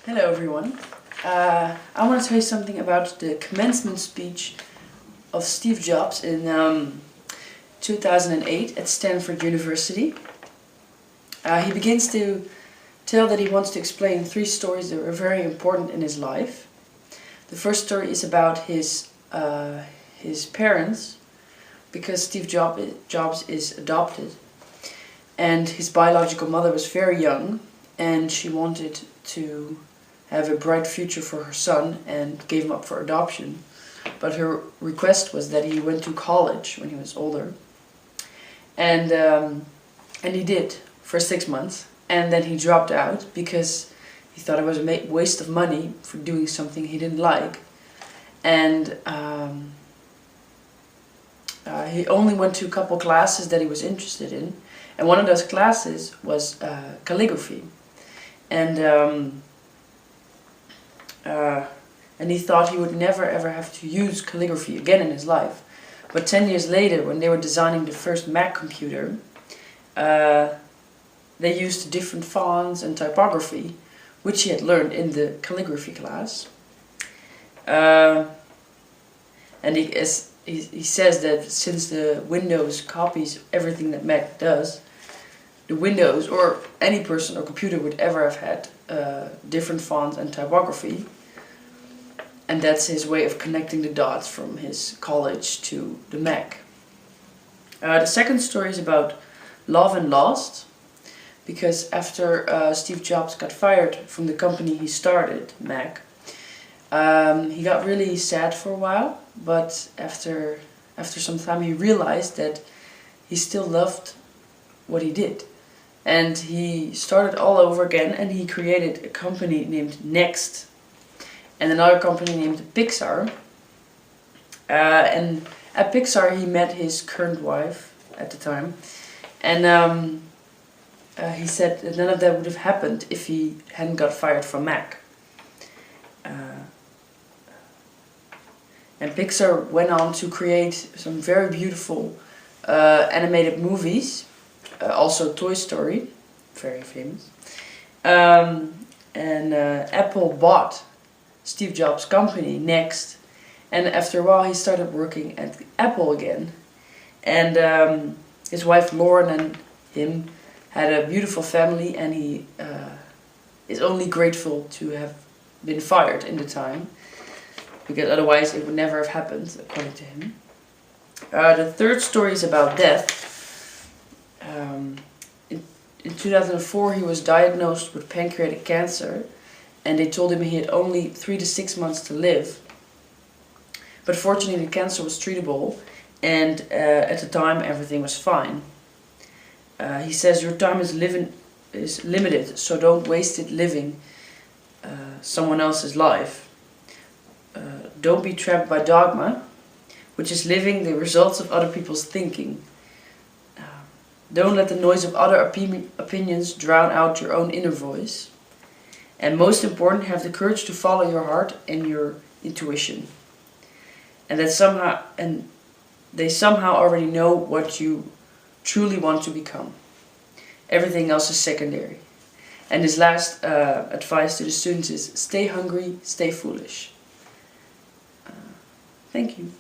Hello everyone. I want to tell you something about the commencement speech of Steve Jobs in 2008 at Stanford University. He begins to tell that he wants to explain 3 stories that were very important in his life. The first story is about his parents, because Steve Jobs is adopted, and his biological mother was very young and she wanted to have a bright future for her son and gave him up for adoption. But her request was that he went to college when he was older. And he did for 6 months, and then he dropped out because he thought it was a waste of money for doing something he didn't like. And he only went to a couple classes that he was interested in, and one of those classes was calligraphy. And he thought he would never ever have to use calligraphy again in his life. But 10 years later, when they were designing the first Mac computer, they used different fonts and typography, which he had learned in the calligraphy class. And he says that since the Windows copies everything that Mac does, the Windows or any person or computer would ever have had different fonts and typography, and that's his way of connecting the dots from his college to the Mac. The second story is about love and lost, because after Steve Jobs got fired from the company he started, Mac, he got really sad for a while, but after some time he realized that he still loved what he did. And he started all over again, and he created a company named Next and another company named Pixar. And at Pixar he met his current wife at the time, and he said that none of that would have happened if he hadn't got fired from Mac. And Pixar went on to create some very beautiful animated movies. Also Toy Story, very famous. Apple bought Steve Jobs' company, Next, and after a while he started working at Apple again. And his wife Lauren and him had a beautiful family, and he is only grateful to have been fired in the time, because otherwise it would never have happened, according to him. The third story is about death. In 2004 he was diagnosed with pancreatic cancer, and they told him he had only 3 to 6 months to live. But fortunately the cancer was treatable, and at the time everything was fine. He says, "Your time is limited, so don't waste it living someone else's life. Don't be trapped by dogma, which is living the results of other people's thinking. Don't let the noise of other opinions drown out your own inner voice. And most important, have the courage to follow your heart and your intuition. And they somehow already know what you truly want to become. Everything else is secondary." And his last advice to the students is, stay hungry, stay foolish. Thank you.